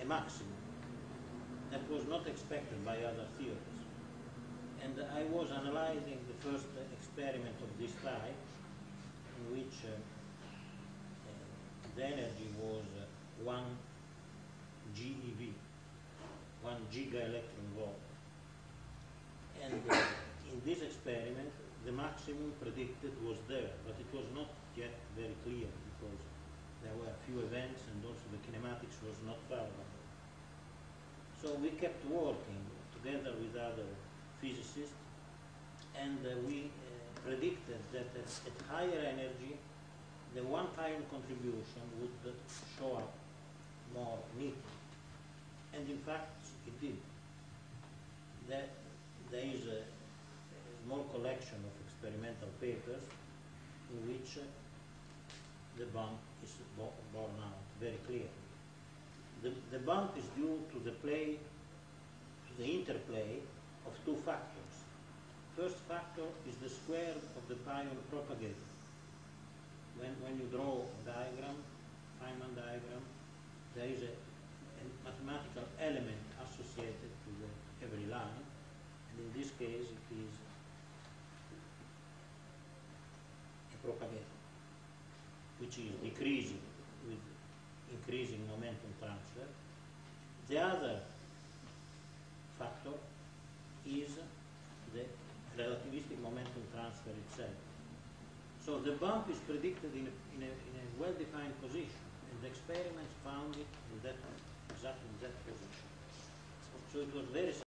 a maximum that was not expected by other theories. And I was analyzing the first experiment of this type, in which the energy was 1 GeV, 1 giga electron volt. And in this experiment, the maximum predicted was there, but it was not yet very clear because there were a few events and also the kinematics was not favorable. So we kept working together with other physicists, and we predicted that at higher energy, the one pion contribution would show up more neatly. And in fact, it did. There is a small collection of experimental papers in which the bump is borne out very clearly. The bump is due to the interplay of two factors. First factor is the square of the pion propagator. When you draw a diagram, Feynman diagram, there is a mathematical element associated to every line, and in this case it is a propagator, which is decreasing with increasing momentum transfer. The other factor is the relativistic momentum transfer itself. So the bump is predicted in a well-defined position, and the experiments found it in exactly in that position. So it was very